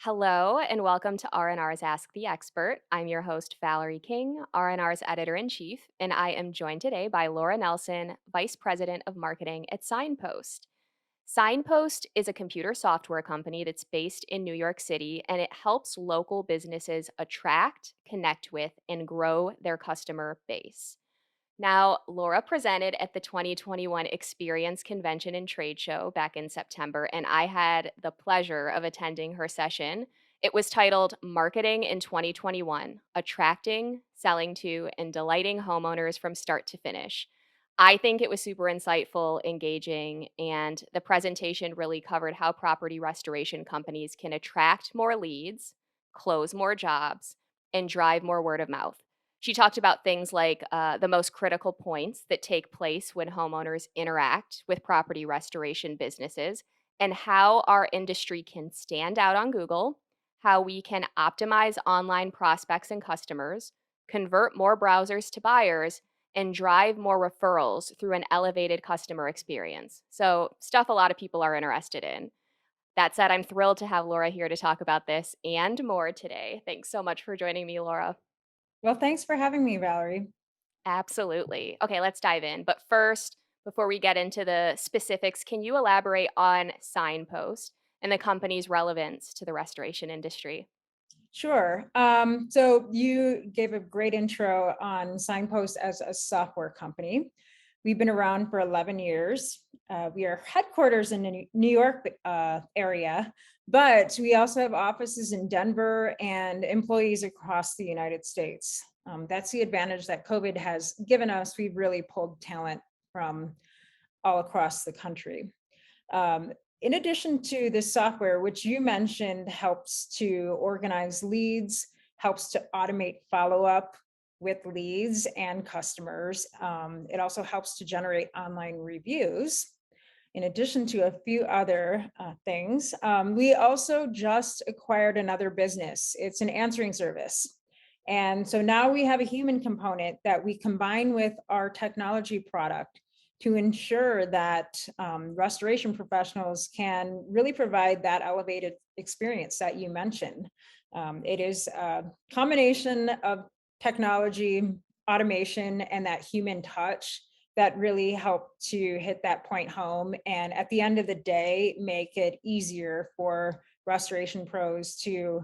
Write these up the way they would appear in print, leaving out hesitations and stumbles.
Hello and welcome to R&R's Ask the Expert. I'm your host, Valerie King, R&R's editor-in-chief, and I am joined today by Laura Nelson, Vice President of Marketing at Signpost. Signpost is a computer software company that's based in New York City, and it helps local businesses attract, connect with, and grow their customer base. Now, Laura presented at the 2021 Experience Convention and Trade Show back in September, and I had the pleasure of attending her session. It was titled Marketing in 2021: Attracting, Selling to, and Delighting Homeowners from Start to Finish. I think it was super insightful, engaging, and the presentation really covered how property restoration companies can attract more leads, close more jobs, and drive more word of mouth. She talked about things like the most critical points that take place when homeowners interact with property restoration businesses and how our industry can stand out on Google, how we can optimize online prospects and customers, convert more browsers to buyers, and drive more referrals through an elevated customer experience. So, stuff a lot of people are interested in. That said, I'm thrilled to have Laura here to talk about this and more today. Thanks so much for joining me, Laura. Well, thanks for having me, Valerie. Absolutely. Okay, let's dive in. But first, before we get into the specifics, can you elaborate on Signpost and the company's relevance to the restoration industry? Sure. So you gave a great intro on Signpost as a software company. We've been around for 11 years. We are headquarters in the New York area, but we also have offices in Denver and employees across the United States. That's the advantage that COVID has given us. We've really pulled talent from all across the country. Um, in addition to this software, which you mentioned helps to organize leads, helps to automate follow up with leads and customers, it also helps to generate online reviews. In addition to a few other things, we also just acquired another business. It's an answering service. And so now we have a human component that we combine with our technology product to ensure that restoration professionals can really provide that elevated experience that you mentioned. It is a combination of technology, automation, and that human touch that really help to hit that point home. And at the end of the day, make it easier for restoration pros to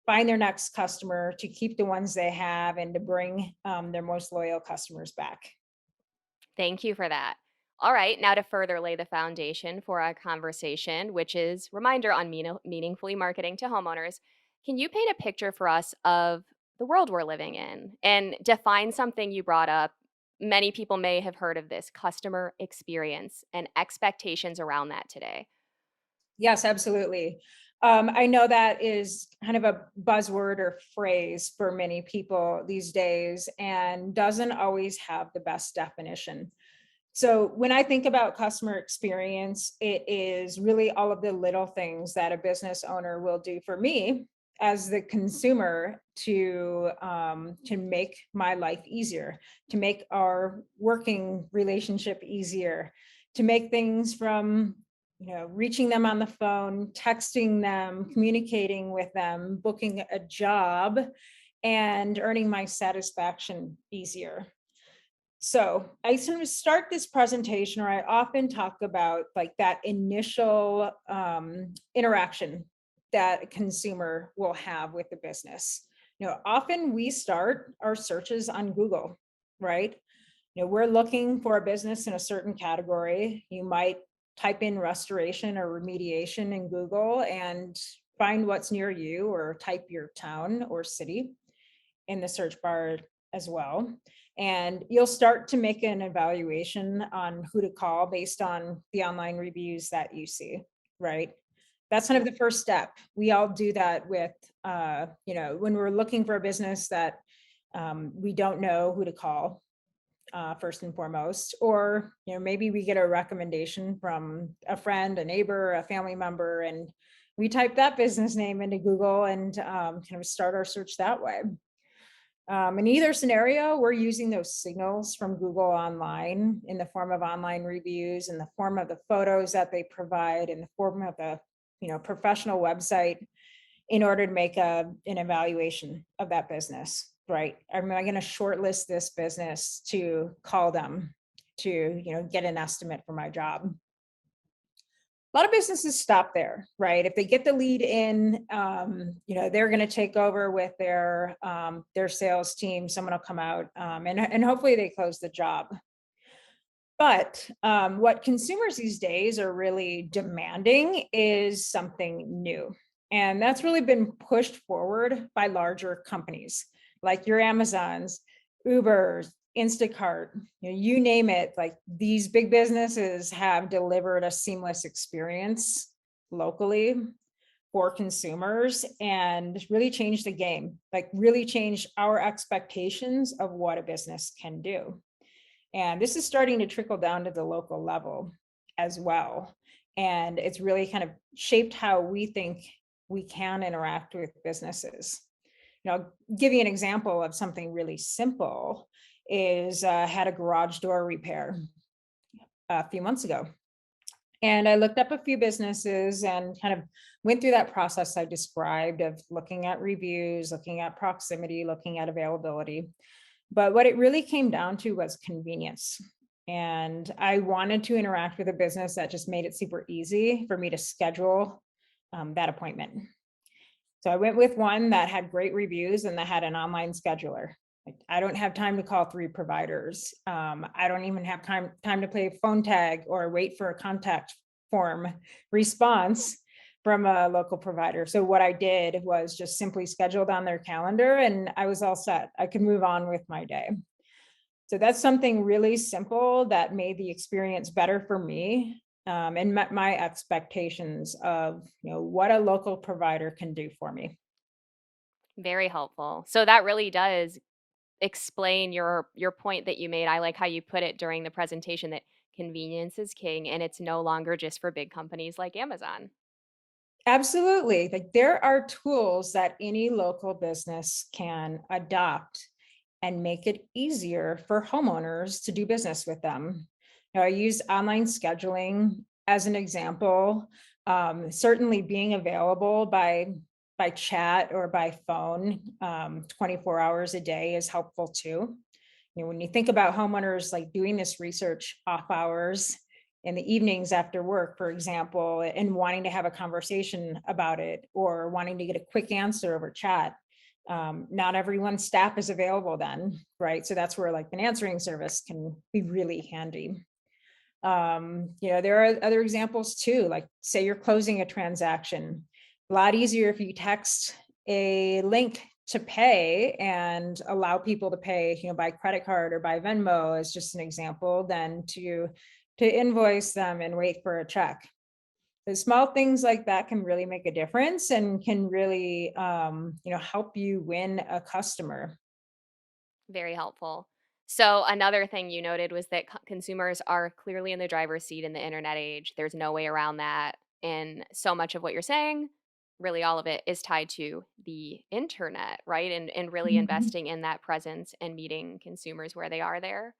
find their next customer, to keep the ones they have, and to bring their most loyal customers back. Thank you for that. All right, now to further lay the foundation for our conversation, which is reminder on meaningfully marketing to homeowners, can you paint a picture for us of the world we're living in and define something you brought up? Many people may have heard of this: customer experience and expectations around that today. Yes, absolutely. I know that is kind of a buzzword or phrase for many people these days and doesn't always have the best definition. So, when I think about customer experience, it is really all of the little things that a business owner will do for me as the consumer to make my life easier, to make our working relationship easier, to make things from reaching them on the phone, texting them, communicating with them, booking a job, and earning my satisfaction easier. So I sort of start this presentation, or I often talk about like that initial interaction that a consumer will have with the business. Often we start our searches on Google, right? We're looking for a business in a certain category. You might type in restoration or remediation in Google and find what's near you, or type your town or city in the search bar as well. And you'll start to make an evaluation on who to call based on the online reviews that you see, right? That's kind of the first step. We all do that with, when we're looking for a business that we don't know who to call, first and foremost, or maybe we get a recommendation from a friend, a neighbor, a family member, and we type that business name into Google and kind of start our search that way. In either scenario, we're using those signals from Google online in the form of online reviews, in the form of the photos that they provide, in the form of the professional website. in order to make an evaluation of that business, right? Am I going to shortlist this business to call them to, get an estimate for my job? A lot of businesses stop there, right? If they get the lead in, they're going to take over with their sales team. Someone will come out, and hopefully they close the job. But what consumers these days are really demanding is something new. And that's really been pushed forward by larger companies like your Amazons, Ubers, Instacart, you name it. Like these big businesses have delivered a seamless experience locally for consumers and really changed the game, like really changed our expectations of what a business can do. And this is starting to trickle down to the local level as well. And it's really kind of shaped how we think we can interact with businesses. I'll give you an example of something really simple is had a garage door repair a few months ago. And I looked up a few businesses and kind of went through that process I described of looking at reviews, looking at proximity, looking at availability. But what it really came down to was convenience. And I wanted to interact with a business that just made it super easy for me to schedule that appointment. So I went with one that had great reviews and that had an online scheduler. Like, I don't have time to call three providers. I don't even have time to play phone tag or wait for a contact form response from a local provider. So what I did was just simply scheduled on their calendar and I was all set. I could move on with my day. So that's something really simple that made the experience better for me, and met my expectations of what a local provider can do for me. Very helpful. So that really does explain your point that you made. I like how you put it during the presentation that convenience is king and it's no longer just for big companies like Amazon. Like there are tools that any local business can adopt and make it easier for homeowners to do business with them. I use online scheduling as an example. Certainly being available by chat or by phone 24 hours a day is helpful too. When you think about homeowners like doing this research off hours in the evenings after work, for example, and wanting to have a conversation about it or wanting to get a quick answer over chat, not everyone's staff is available then, right? So that's where like an answering service can be really handy. There are other examples too, like say you're closing a transaction. A lot easier if you text a link to pay and allow people to pay, by credit card or by Venmo as just an example, than to invoice them and wait for a check. The small things like that can really make a difference and can really, help you win a customer. Very helpful. So another thing you noted was that consumers are clearly in the driver's seat in the internet age. There's no way around that. And so much of what you're saying, really all of it is tied to the internet, right? And really Mhm. investing in that presence and meeting consumers where they are there.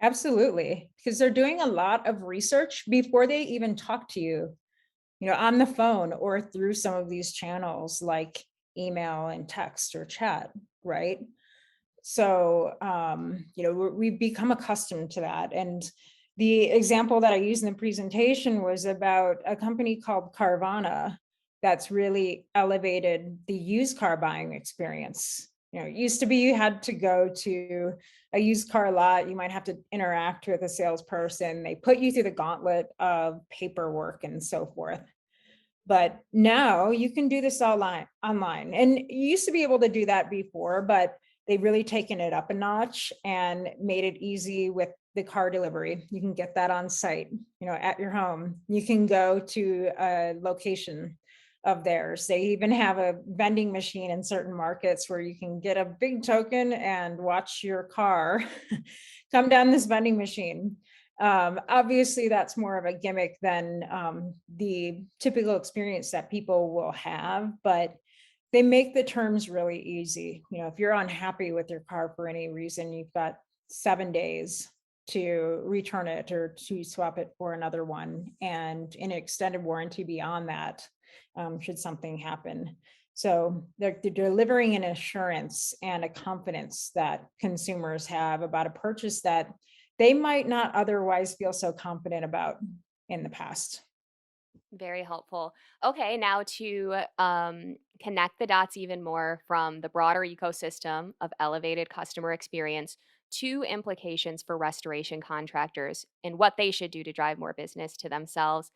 Absolutely, because they're doing a lot of research before they even talk to you, on the phone or through some of these channels like email and text or chat, right? So, we've become accustomed to that. And the example that I used in the presentation was about a company called Carvana that's really elevated the used car buying experience. It used to be you had to go to a used car lot, you might have to interact with a salesperson. They put you through the gauntlet of paperwork and so forth. But now you can do this online. And you used to be able to do that before, but they've really taken it up a notch and made it easy with the car delivery. You can get that on site, at your home. You can go to a location of theirs. They even have a vending machine in certain markets where you can get a big token and watch your car come down this vending machine. Obviously, that's more of a gimmick than the typical experience that people will have, but they make the terms really easy. If you're unhappy with your car for any reason, you've got 7 days to return it or to swap it for another one and an extended warranty beyond that. should something happen. So they're delivering an assurance and a confidence that consumers have about a purchase that they might not otherwise feel so confident about in the past. Very helpful. Okay, now to connect the dots even more from the broader ecosystem of elevated customer experience to implications for restoration contractors and what they should do to drive more business to themselves.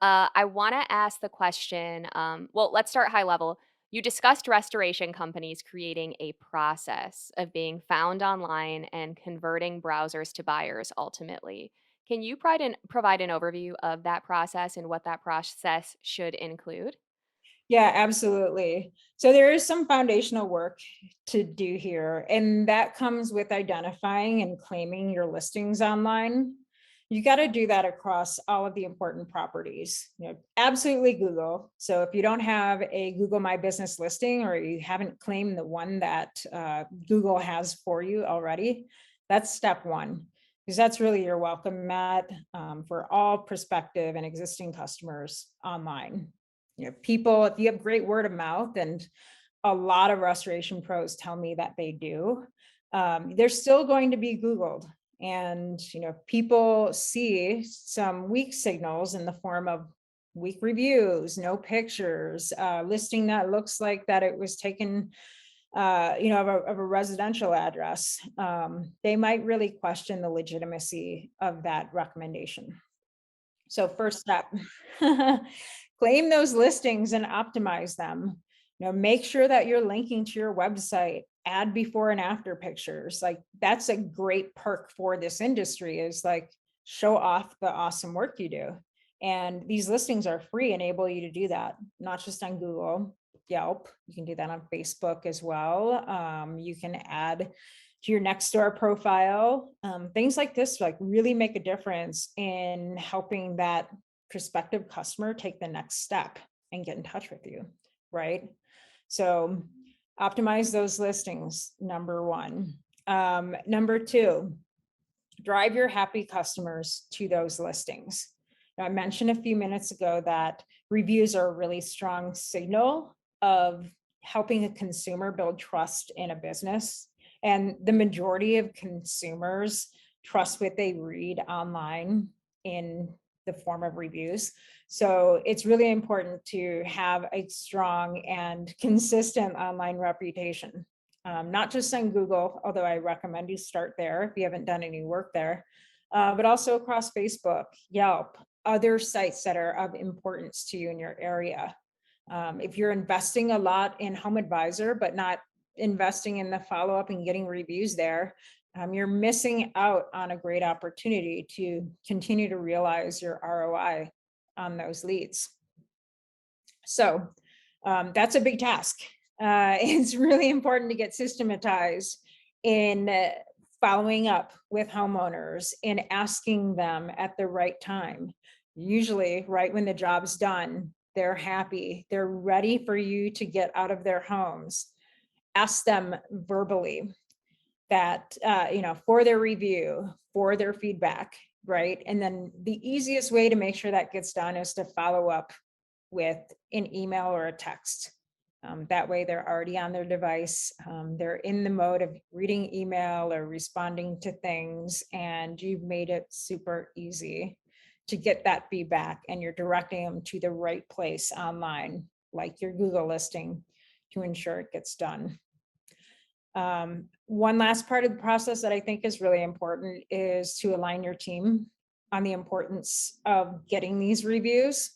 I want to ask the question, well, let's start high level. You discussed restoration companies creating a process of being found online and converting browsers to buyers ultimately. Can you provide an overview of that process and what that process should include? Yeah, absolutely. So there is some foundational work to do here, and that comes with identifying and claiming your listings online. You got to do that across all of the important properties. Absolutely Google. So if you don't have a Google My Business listing or you haven't claimed the one that Google has for you already, that's step one, because that's really your welcome mat for all prospective and existing customers online. People, if you have great word of mouth, and a lot of restoration pros tell me that they do, they're still going to be Googled. And, people see some weak signals in the form of weak reviews, no pictures, listing that looks like that it was taken, of a residential address. They might really question the legitimacy of that recommendation. So first step, claim those listings and optimize them. Make sure that you're linking to your website, add before and after pictures. Like that's a great perk for this industry is like show off the awesome work you do. And these listings are free, enable you to do that, not just on Google, Yelp. You can do that on Facebook as well. You can add to your next door profile. Things like this like really make a difference in helping that prospective customer take the next step and get in touch with you, right? So optimize those listings, number one. Number two, drive your happy customers to those listings. Now, I mentioned a few minutes ago that reviews are a really strong signal of helping a consumer build trust in a business. And the majority of consumers trust what they read online in the form of reviews. So it's really important to have a strong and consistent online reputation, not just on Google, although I recommend you start there if you haven't done any work there, but also across Facebook, Yelp, other sites that are of importance to you in your area. If you're investing a lot in Home Advisor, but not investing in the follow up and getting reviews there, you're missing out on a great opportunity to continue to realize your ROI on those leads. So that's a big task. It's really important to get systematized in following up with homeowners and asking them at the right time. Usually, right when the job's done, they're happy, they're ready for you to get out of their homes. Ask them verbally that, for their review, for their feedback, right? And then the easiest way to make sure that gets done is to follow up with an email or a text. That way they're already on their device. They're in the mode of reading email or responding to things, and you've made it super easy to get that feedback, and you're directing them to the right place online, like your Google listing, to ensure it gets done. One last part of the process that I think is really important is to align your team on the importance of getting these reviews.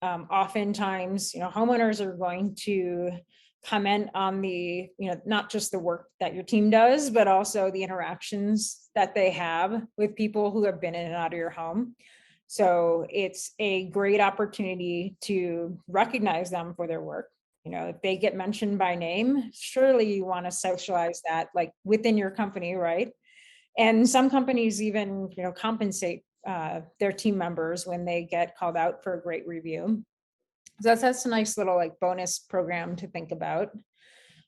Oftentimes, homeowners are going to comment on the, not just the work that your team does, but also the interactions that they have with people who have been in and out of your home. So it's a great opportunity to recognize them for their work. If they get mentioned by name, surely you want to socialize that like within your company, right? And some companies even, compensate their team members when they get called out for a great review. So that's a nice little like bonus program to think about.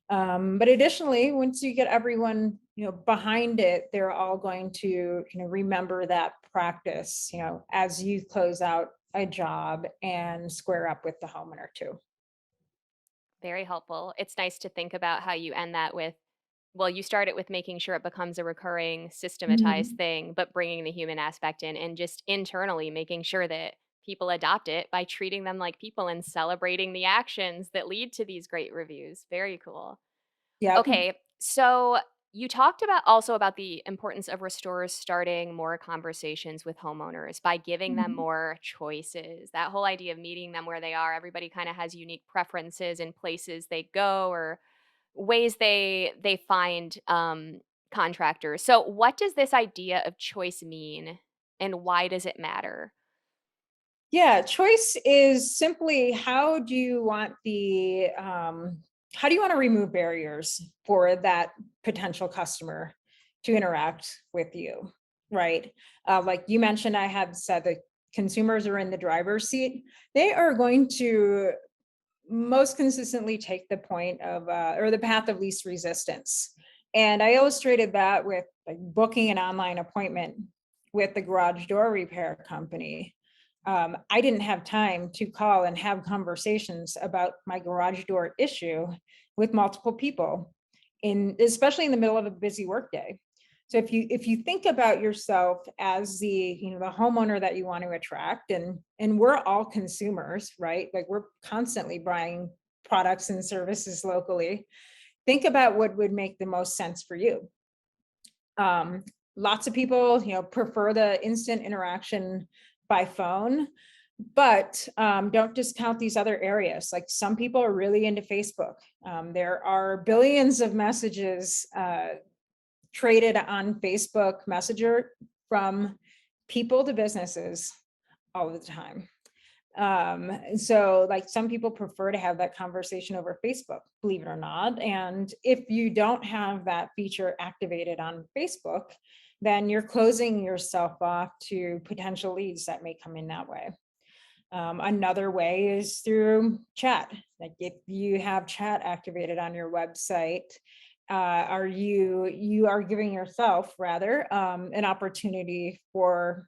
But additionally, once you get everyone, behind it, they're all going to, remember that practice, as you close out a job and square up with the homeowner too. Very helpful. It's nice to think about how you end that with, well, you start it with making sure it becomes a recurring systematized Mhm. thing, but bringing the human aspect in and just internally making sure that people adopt it by treating them like people and celebrating the actions that lead to these great reviews. Very cool. Yep. Okay, so you talked about also about the importance of restorers starting more conversations with homeowners by giving them Mhm. more choices. That whole idea of meeting them where they are. Everybody kind of has unique preferences and places they go or ways they find contractors. So what does this idea of choice mean and why does it matter? Yeah, choice is simply how do you want to remove barriers for that potential customer to interact with you, right? Like you mentioned, I had said that consumers are in the driver's seat. They are going to most consistently take the point of or the path of least resistance. And I illustrated that with like booking an online appointment with the garage door repair company. I didn't have time to call and have conversations about my garage door issue with multiple people in especially in the middle of a busy workday. So if you think about yourself as the homeowner that you want to attract, and we're all consumers, right? Like we're constantly buying products and services locally. Think about what would make the most sense for you. Um, Lots of people, prefer the instant interaction by phone, but don't discount these other areas. Like some people are really into Facebook. There are billions of messages traded on Facebook Messenger from people to businesses all the time. So like some people prefer to have that conversation over Facebook, believe it or not. And if you don't have that feature activated on Facebook, then you're closing yourself off to potential leads that may come in that way. Another way is through chat. Like if you have chat activated on your website, you are giving yourself rather an opportunity for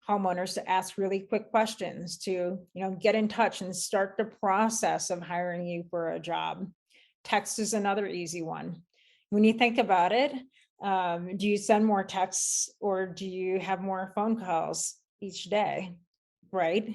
homeowners to ask really quick questions to get in touch and start the process of hiring you for a job. Text is another easy one. When you think about it, do you send more texts or do you have more phone calls each day? Right?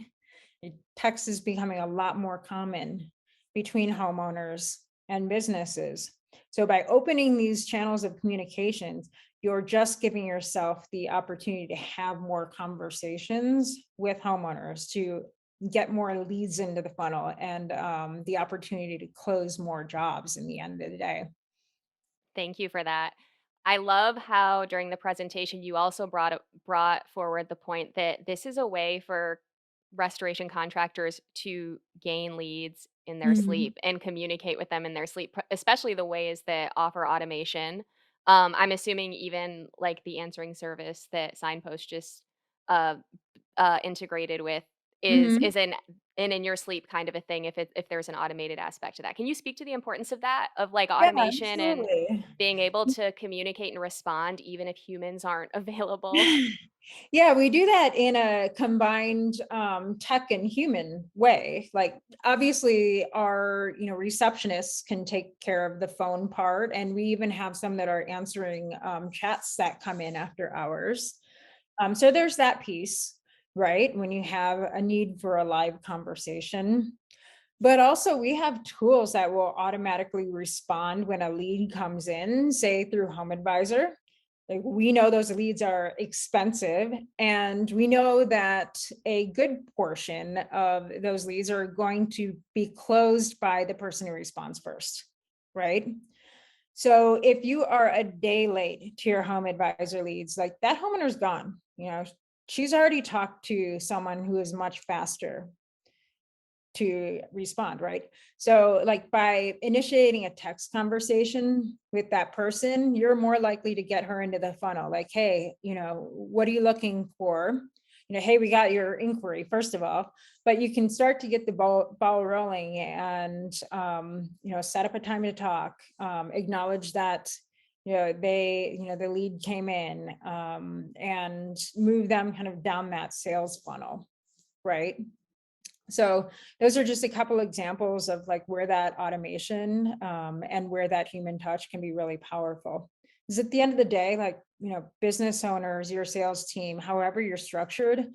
Text is becoming a lot more common between homeowners and businesses. So by opening these channels of communications, you're just giving yourself the opportunity to have more conversations with homeowners to get more leads into the funnel and the opportunity to close more jobs in the end of the day. Thank you for that. I love how during the presentation you also brought forward the point that this is a way for restoration contractors to gain leads in their Mhm. sleep and communicate with them in their sleep, especially the ways that offer automation. I'm assuming even like the answering service that Signpost just uh, integrated with Mhm. is an in your sleep kind of a thing if there's an automated aspect to that. Can you speak to the importance of that? Of like Yeah, automation and absolutely. being able to communicate and respond even if humans aren't available? Yeah, we do that in a combined tech and human way. Like obviously our, receptionists can take care of the phone part, and we even have some that are answering chats that come in after hours. So there's that piece, right? When you have a need for a live conversation. But also we have tools that will automatically respond when a lead comes in, say through Home Advisor. Like we know those leads are expensive, and we know that a good portion of those leads are going to be closed by the person who responds first, right? So if you are a day late to your Home Advisor leads, like that homeowner's gone, she's already talked to someone who is much faster to respond, right? So, like by initiating a text conversation with that person, you're more likely to get her into the funnel. Like, hey, what are you looking for? Hey, we got your inquiry, first of all, but you can start to get the ball rolling and, set up a time to talk, acknowledge that, the lead came in and move them kind of down that sales funnel. right? So those are just a couple examples of like where that automation and where that human touch can be really powerful. Because at the end of the day, like, business owners, your sales team, however you're structured,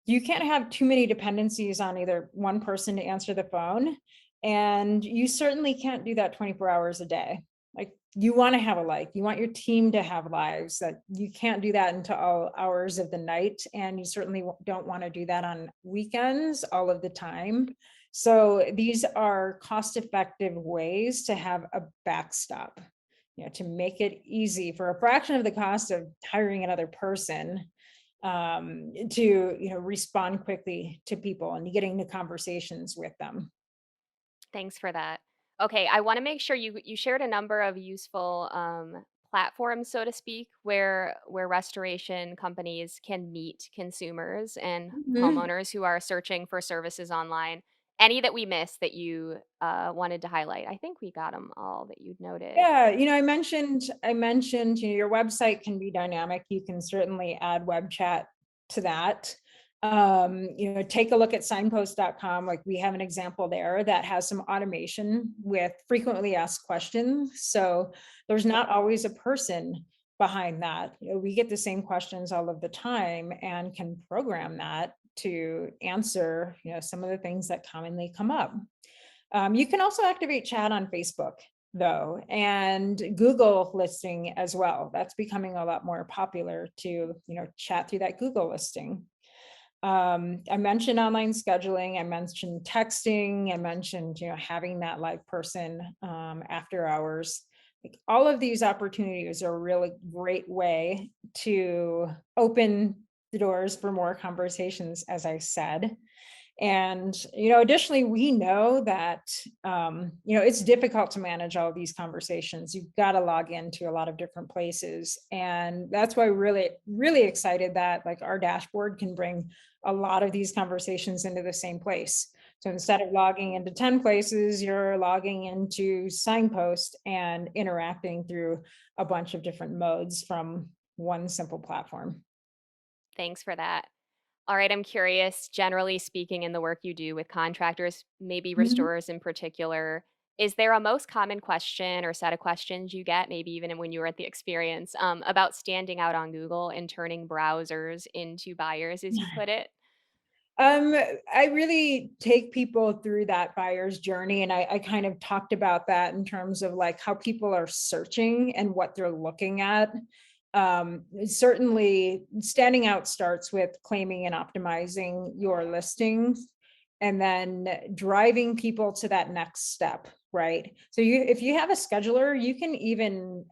you can't have too many dependencies on either one person to answer the phone. And you certainly can't do that 24 hours a day. Like, you want to have a life, you want your team to have lives, that you can't do that into all hours of the night. And you certainly don't want to do that on weekends all of the time. So these are cost effective ways to have a backstop, to make it easy for a fraction of the cost of hiring another person, to respond quickly to people and getting the conversations with them. Thanks for that. Okay, I want to make sure you shared a number of useful platforms, so to speak, where restoration companies can meet consumers and Mhm. homeowners who are searching for services online. Any that we missed that you wanted to highlight? I think we got them all that you noted. Yeah, I mentioned, your website can be dynamic. You can certainly add web chat to that. Take a look at signpost.com. Like, we have an example there that has some automation with frequently asked questions. So there's not always a person behind that. We get the same questions all of the time and can program that to answer, some of the things that commonly come up. You can also activate chat on Facebook, though, and Google listing as well. That's becoming a lot more popular to, chat through that Google listing. I mentioned online scheduling, I mentioned texting, I mentioned, having that live person after hours. Like, all of these opportunities are a really great way to open the doors for more conversations, as I said. And, additionally, we know that, it's difficult to manage all of these conversations. You've got to log into a lot of different places. And that's why we're really, really excited that like our dashboard can bring a lot of these conversations into the same place. So instead of logging into 10 places, you're logging into Signpost and interacting through a bunch of different modes from one simple platform. Thanks for that. All right, I'm curious, generally speaking, in the work you do with contractors, maybe restorers in particular, is there a most common question or set of questions you get, maybe even when you were at the experience, about standing out on Google and turning browsers into buyers, as you put it? Um, I really take people through that buyer's journey, and I kind of talked about that in terms of like how people are searching and what they're looking at. Certainly, standing out starts with claiming and optimizing your listings, and then driving people to that next step, right? So if you have a scheduler, you can even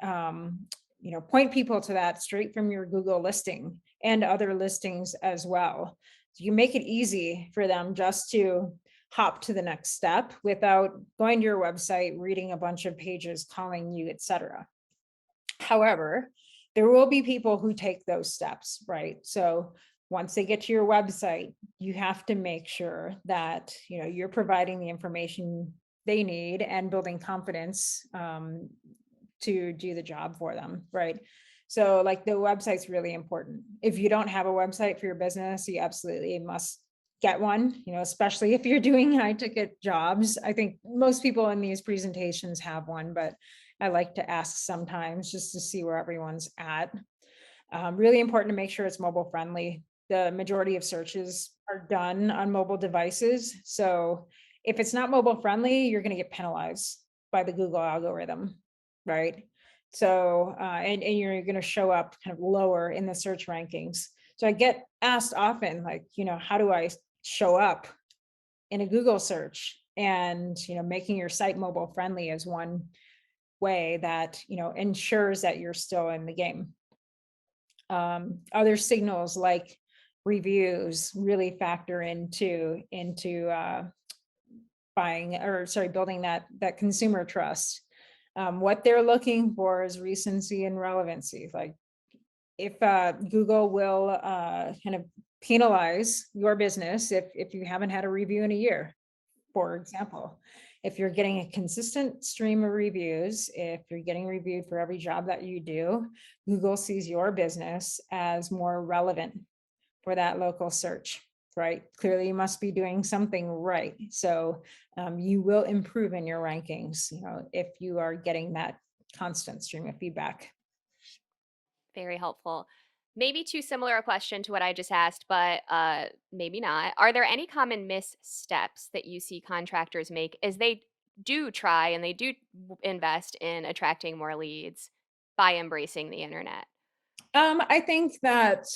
point people to that straight from your Google listing and other listings as well. So you make it easy for them just to hop to the next step without going to your website, reading a bunch of pages, calling you, etc. However, there will be people who take those steps, right? So once they get to your website, you have to make sure that you're providing the information they need and building confidence to do the job for them, right? So like the website's really important. If you don't have a website for your business, you absolutely must get one, especially if you're doing high ticket jobs. I think most people in these presentations have one, but I like to ask sometimes just to see where everyone's at. Really important to make sure it's mobile friendly. The majority of searches are done on mobile devices. So if it's not mobile friendly, you're going to get penalized by the Google algorithm, right? So, and you're going to show up kind of lower in the search rankings. So I get asked often, like, how do I show up in a Google search? And, making your site mobile friendly is one way that, ensures that you're still in the game. Other signals like reviews really factor into buying, or sorry, building that consumer trust. What they're looking for is recency and relevancy. Like, if Google will kind of penalize your business if you haven't had a review in a year, for example. If you're getting a consistent stream of reviews, if you're getting reviewed for every job that you do, Google sees your business as more relevant for that local search. right? Clearly, you must be doing something right. So you will improve in your rankings, if you are getting that constant stream of feedback. Very helpful. Maybe too similar a question to what I just asked, but maybe not. Are there any common missteps that you see contractors make as they do try and they do invest in attracting more leads by embracing the internet? I think that,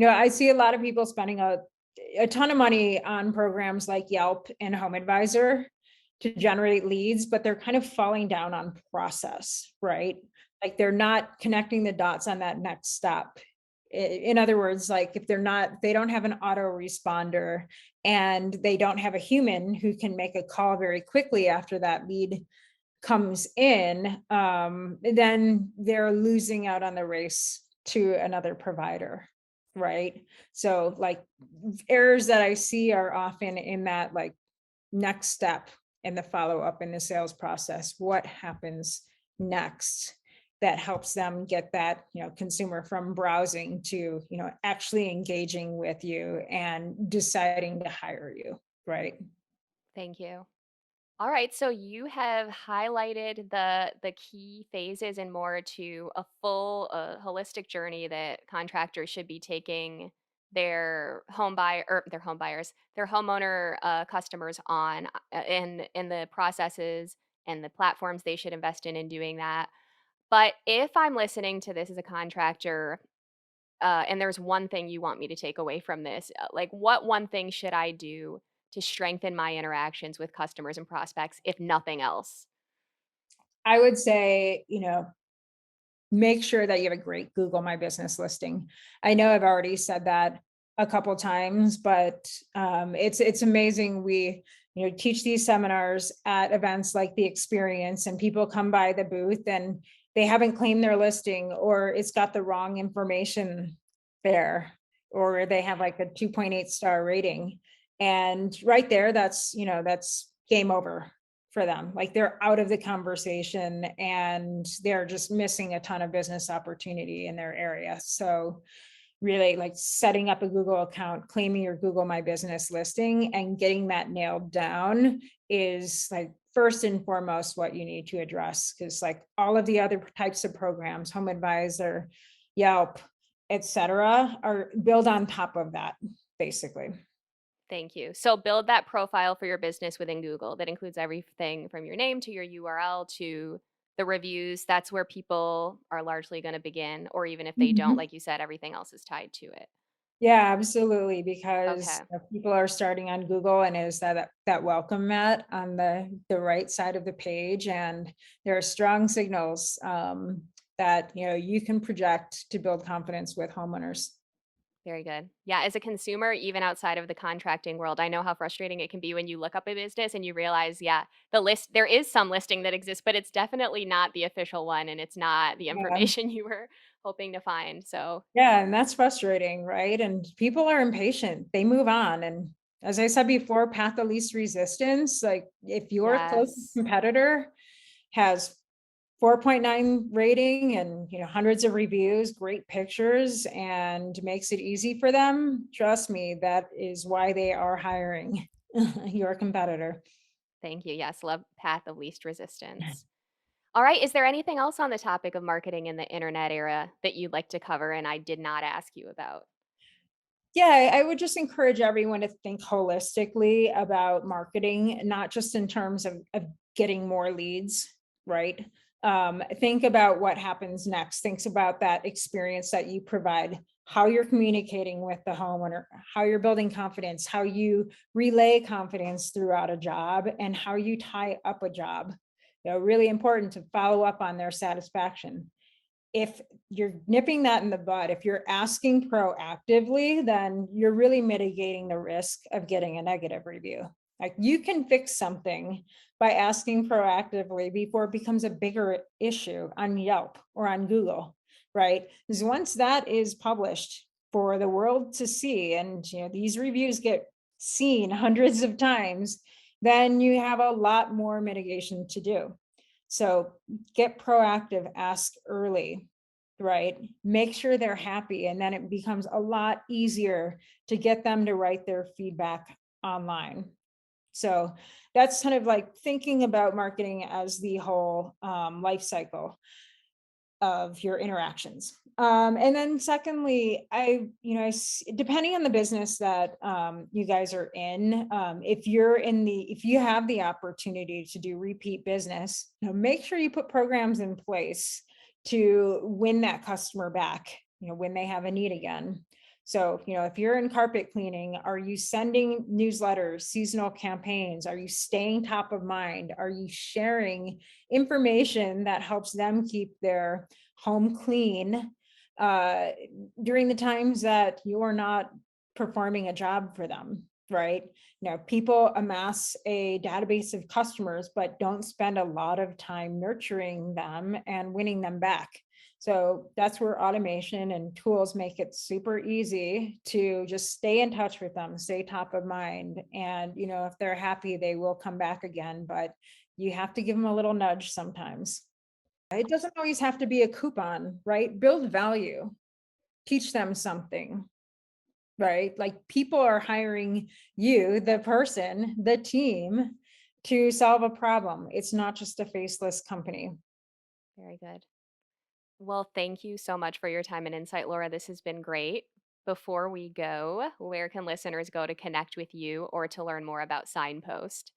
I see a lot of people spending a ton of money on programs like Yelp and Home Advisor to generate leads, but they're kind of falling down on process, right? Like they're not connecting the dots on that next step. In other words, like if they don't have an autoresponder and they don't have a human who can make a call very quickly after that lead comes in, then they're losing out on the race to another provider, right? So, like, errors that I see are often in that, like, next step in the follow up in the sales process. What happens next that helps them get that, consumer from browsing to, actually engaging with you and deciding to hire you, right? Thank you. All right, so you have highlighted the key phases and more to a full holistic journey that contractors should be taking their home buyers, their homeowner customers on, in the processes and the platforms they should invest in doing that. But if I'm listening to this as a contractor, and there's one thing you want me to take away from this, like what one thing should I do to strengthen my interactions with customers and prospects, if nothing else? I would say, make sure that you have a great Google My Business listing. I know I've already said that a couple times, but it's amazing. We teach these seminars at events like the Experience, and people come by the booth and they haven't claimed their listing, or it's got the wrong information there, or they have like a 2.8 star rating, and right there, that's game over for them. Like they're out of the conversation and they're just missing a ton of business opportunity in their area. So really like setting up a Google account, claiming your Google My Business listing and getting that nailed down is like first and foremost what you need to address, because like all of the other types of programs, Home Advisor, Yelp, etc., are built on top of that basically. Thank you. So build that profile for your business within Google that includes everything from your name to your URL to the reviews. That's where people are largely going to begin. Or even if they don't, Mhm. like you said, everything else is tied to it. Yeah, absolutely, because Okay. people are starting on Google and is that welcome mat on the right side of the page, and there are strong signals that you can project to build confidence with homeowners. Very good. Yeah, as a consumer, even outside of the contracting world, I know how frustrating it can be when you look up a business and you realize, yeah, there is some listing that exists, but it's definitely not the official one and it's not the Yeah, information you were hoping to find. So, yeah, and that's frustrating, right? And people are impatient; they move on. And as I said before, path of least resistance. Like if your closest yes. competitor has 4.9 rating and hundreds of reviews, great pictures, and makes it easy for them, trust me, that is why they are hiring your competitor. Thank you. Yes, love path of least resistance. All right. Is there anything else on the topic of marketing in the internet era that you'd like to cover and I did not ask you about? Yeah, I would just encourage everyone to think holistically about marketing, not just in terms of getting more leads, right? Think about what happens next. Think about that experience that you provide, how you're communicating with the homeowner, how you're building confidence, how you relay confidence throughout a job, and how you tie up a job. Really important to follow up on their satisfaction. If you're nipping that in the bud, if you're asking proactively, then you're really mitigating the risk of getting a negative review. Like you can fix something by asking proactively before it becomes a bigger issue on Yelp or on Google, right? Because once that is published for the world to see, and these reviews get seen hundreds of times, then you have a lot more mitigation to do. So get proactive, ask early. right? Make sure they're happy, and then it becomes a lot easier to get them to write their feedback online. So that's kind of like thinking about marketing as the whole life cycle of your interactions. And then secondly, depending on the business that you guys are in, if you have the opportunity to do repeat business, make sure you put programs in place to win that customer back, when they have a need again. So, if you're in carpet cleaning, are you sending newsletters, seasonal campaigns? Are you staying top of mind? Are you sharing information that helps them keep their home clean uh, during the times that you're not performing a job for them, right? People amass a database of customers, but don't spend a lot of time nurturing them and winning them back. So that's where automation and tools make it super easy to just stay in touch with them, stay top of mind. And, if they're happy, they will come back again, but you have to give them a little nudge sometimes. It doesn't always have to be a coupon, right? Build value, teach them something, right? Like people are hiring you, the person, the team to solve a problem. It's not just a faceless company. Very good. Well, thank you so much for your time and insight, Laura. This has been great. Before we go, where can listeners go to connect with you or to learn more about Signpost?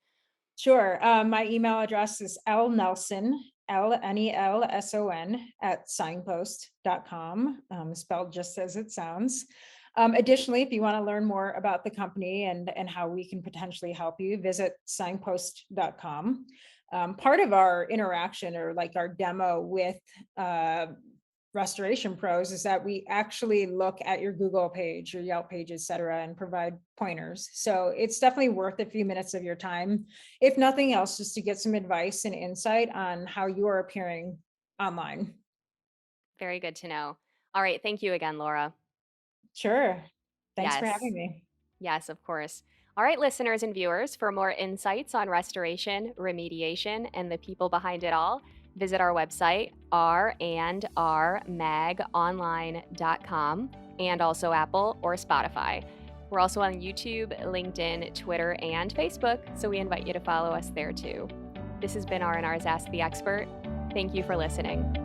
Sure. My email address is lnelson, Lnelson at signpost.com, spelled just as it sounds. Additionally, if you want to learn more about the company and how we can potentially help you, visit signpost.com. Part of our interaction or like our demo with uh, restoration pros is that we actually look at your Google page, your Yelp page, et cetera, and provide pointers. So it's definitely worth a few minutes of your time, if nothing else, just to get some advice and insight on how you are appearing online. Very good to know. All right. Thank you again, Laura. Sure. Thanks for Yes. having me. Yes, of course. All right, listeners and viewers, for more insights on restoration, remediation, and the people behind it all, visit our website, randrmagonline.com, and also Apple or Spotify. We're also on YouTube, LinkedIn, Twitter, and Facebook, so we invite you to follow us there too. This has been R&R's Ask the Expert. Thank you for listening.